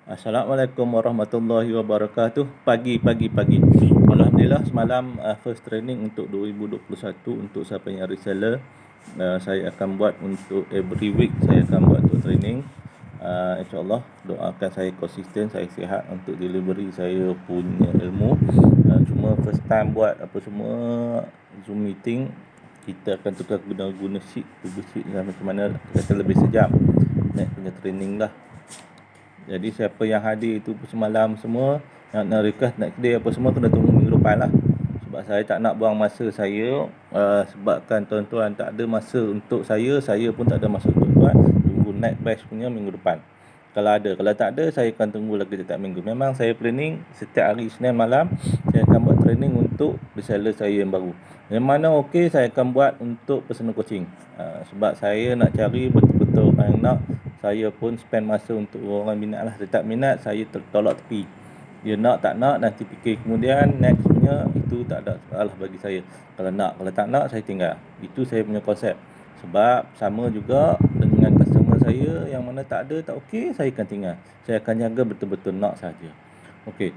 Assalamualaikum warahmatullahi wabarakatuh. Pagi. Alhamdulillah semalam first training untuk 2021 untuk siapa yang reseller. Saya akan buat untuk every week saya akan buat untuk training. InsyaAllah doakan saya konsisten, saya sihat untuk delivery saya punya ilmu. Cuma first time buat apa semua Zoom meeting, kita akan tukar guna sheet, Google Sheet macam mana kata lebih sejam. Nak punya training lah. Jadi siapa yang hadir itu semalam semua nak request nak kedai apa semua kena tunggu minggu depan lah. Sebab saya tak nak buang masa saya, sebabkan tuan-tuan tak ada masa untuk saya pun tak ada masa untuk tuan. Tunggu next batch punya minggu depan. Kalau ada, kalau tak ada saya akan tunggu lagi setiap minggu. Memang saya planning setiap hari Isnin malam saya akan buat training untuk reseller saya yang baru. Yang mana okey saya akan buat untuk personal coaching. Sebab saya nak cari betul-betul orang yang nak, saya pun spend masa untuk orang minat lah. Dia tak minat, saya tertolak tepi. Dia nak tak nak, nanti fikir kemudian next punya, itu tak ada soalah bagi saya. Kalau nak, kalau tak nak, saya tinggal. Itu saya punya konsep. Sebab sama juga dengan customer saya yang mana tak ada, tak okey, saya akan tinggal. Saya akan jaga betul-betul nak saja. Okey,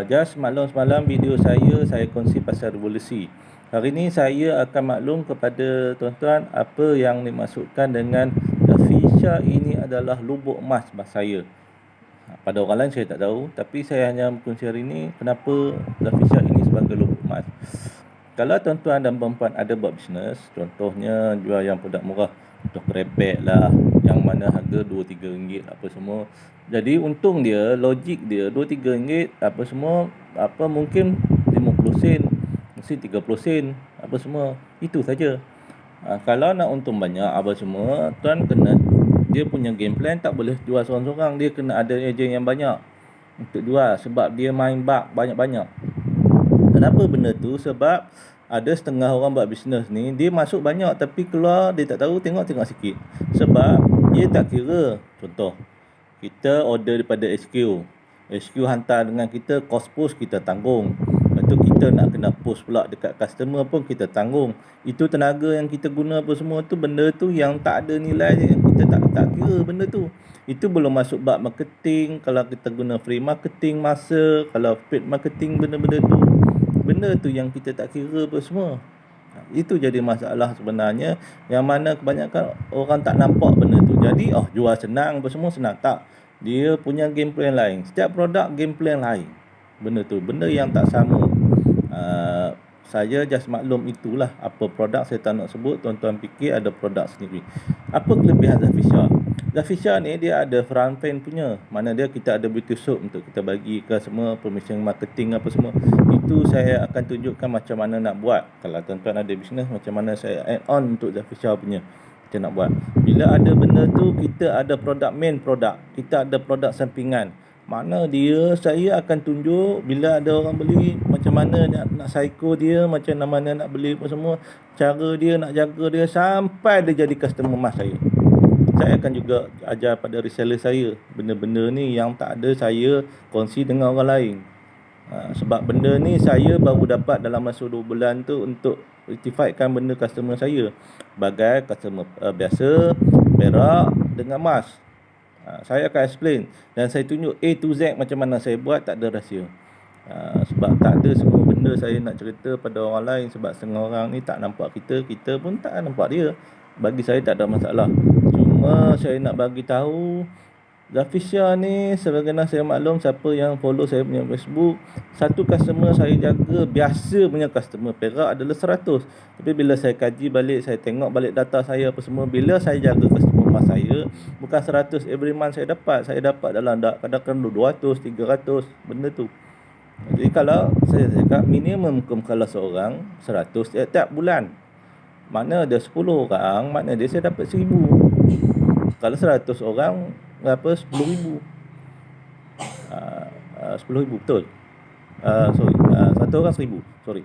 just semalam video saya kongsi pasal revolusi. Hari ini saya akan maklum kepada tuan-tuan apa yang dimaksudkan dengan Dafisha ini adalah lubuk emas bahasa saya. Pada orang lain saya tak tahu, tapi saya hanya berkongsi hari ini kenapa Dafisha ini sebagai lubuk emas. Kalau tuan-tuan dan puan-puan ada buat bisnes, contohnya jual yang produk murah, contoh kerepek lah, yang mana harga 2-3 ringgit apa semua. Jadi untung dia, logik dia 2-3 ringgit apa semua, apa mungkin 50 sen, mesti 30 sen apa semua. Itu saja. Kalau nak untung banyak apa semua, tuan kena dia punya game plan tak boleh jual seorang-seorang, dia kena ada ejen yang banyak untuk jual sebab dia main bak banyak-banyak. Kenapa benda tu? Sebab ada setengah orang buat bisnes ni, dia masuk banyak tapi keluar dia tak tahu, tengok sikit. Sebab dia tak kira. Contoh, kita order daripada HQ hantar dengan kita, cost post kita tanggung. Lepas tu kita nak kena post pula dekat customer pun kita tanggung. Itu tenaga yang kita guna apa semua tu, benda tu yang tak ada nilai, yang kita tak kira benda tu. Itu belum masuk bab marketing. Kalau kita guna free marketing masa, kalau paid marketing, benda-benda tu yang kita tak kira apa semua. Itu jadi masalah sebenarnya, yang mana kebanyakan orang tak nampak benda tu. Jadi jual senang apa semua, senang tak. Dia punya game plan lain. Setiap produk game plan lain. Benda tu, benda yang tak sama. Saya just maklum itulah apa produk saya tak nak sebut. Tuan-tuan fikir ada produk sendiri. Apa kelebihan Zafisha? Zafisha ni dia ada front end punya. Mana dia kita ada beauty soap untuk kita bagi ke semua permission marketing apa semua. Itu saya akan tunjukkan macam mana nak buat. Kalau tuan-tuan ada bisnes, macam mana saya add on untuk Zafisha punya. Kita nak buat. Bila ada benda tu, kita ada produk main produk. Kita ada produk sampingan. Mana dia, saya akan tunjuk bila ada orang beli, macam mana nak psycho dia, macam mana nak beli apa semua, cara dia nak jaga dia sampai dia jadi customer emas saya. Saya akan juga ajar pada reseller saya benda-benda ni yang tak ada saya kongsi dengan orang lain. Sebab benda ni saya baru dapat dalam masa 2 bulan tu untuk rectifykan benda customer saya. Bagai customer biasa, perak dengan emas. Saya akan explain dan saya tunjuk A to Z macam mana saya buat, tak ada rahsia. Sebab tak ada semua benda saya nak cerita pada orang lain. Sebab setengah orang ni tak nampak kita pun tak nampak dia. Bagi saya tak ada masalah. Cuma saya nak bagi tahu Zafisha ni, sebagaimana saya maklum, siapa yang follow saya punya Facebook, satu customer saya jaga, biasa punya customer perak adalah 100. Tapi bila saya kaji balik, saya tengok balik data saya apa semua, bila saya jaga customer emas saya, bukan 100 every month saya dapat dalam kadang-kadang 200, 300 benda tu. Jadi kalau saya cakap minimum kalau seorang 100 tiap bulan, makna ada 10 orang, makna dia saya dapat 1000. Kalau 100 orang berapa? 10,000. 10,000 betul. Satu orang 1,000. Sorry.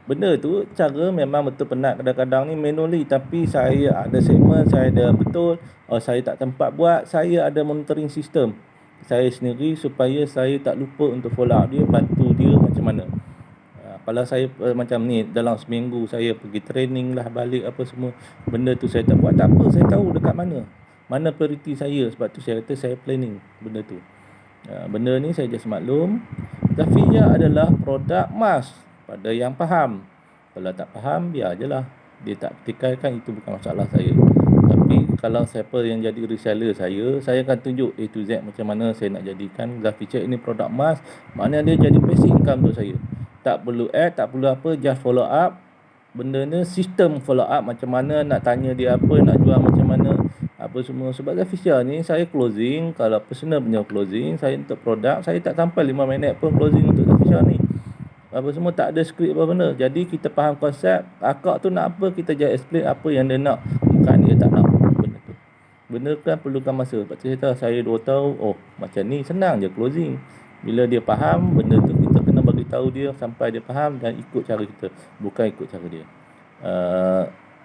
Benda tu cara memang betul penat kadang-kadang ni manually, tapi saya ada segmen, saya ada betul. Saya tak tempat buat, saya ada monitoring system saya sendiri supaya saya tak lupa untuk follow up dia, bantu dia macam mana. Kalau saya macam ni dalam seminggu saya pergi training lah balik apa semua, benda tu saya tak buat, tak apa, saya tahu dekat mana mana prioriti saya. Sebab tu saya kata saya planning benda tu. Benda ni saya just maklum, Zafiyah adalah produk emas pada yang faham. Kalau tak faham, biar je lah. Dia tak petikaikan, itu bukan masalah saya. Tapi kalau siapa yang jadi reseller saya akan tunjuk A to Z macam mana saya nak jadikan Zafiyah ini produk emas. Mana dia jadi passive income untuk saya. Tak perlu add, tak perlu apa, just follow up. Benda ni sistem follow up, macam mana nak tanya dia apa, nak jual macam mana, apa semua. Sebab Zafiyah ni saya closing, kalau personal punya closing, saya untuk produk, saya tak sampai 5 minit pun closing untuk Zafiyah ni. Apa semua tak ada skrip apa benda. Jadi kita faham konsep, akak tu nak apa, kita just explain apa yang dia nak, bukan dia tak nak benda tu. Benda kan perlukan masa. Sebab tu saya tahu, saya 2 tahun, oh macam ni senang je closing. Bila dia faham benda tu, kita kena bagi tahu dia sampai dia faham dan ikut cara kita, bukan ikut cara dia.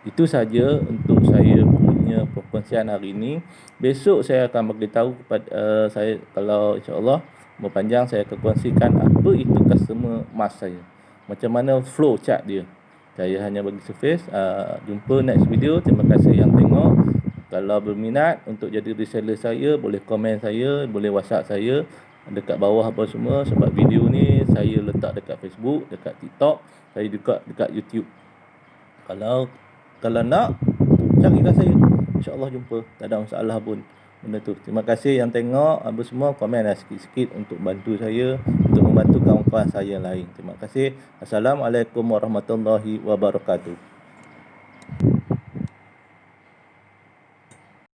Itu saja untuk saya punya perkongsian hari ini. Besok saya akan bagi tahu kepada saya, kalau insya-Allah berpanjang, saya akan kongsikan apa itu customer emas saya. Macam mana flow chart dia. Saya hanya bagi surface. Jumpa next video. Terima kasih yang tengok. Kalau berminat untuk jadi reseller saya, boleh komen saya, boleh WhatsApp saya dekat bawah apa semua. Sebab video ni saya letak dekat Facebook, dekat TikTok, saya dekat YouTube. Kalau nak, carilah saya. InsyaAllah jumpa. Tak ada masalah pun benda tu. Terima kasih yang tengok. Apa semua komen sikit-sikit untuk bantu saya, untuk membantu kawan-kawan saya yang lain. Terima kasih. Assalamualaikum warahmatullahi wabarakatuh.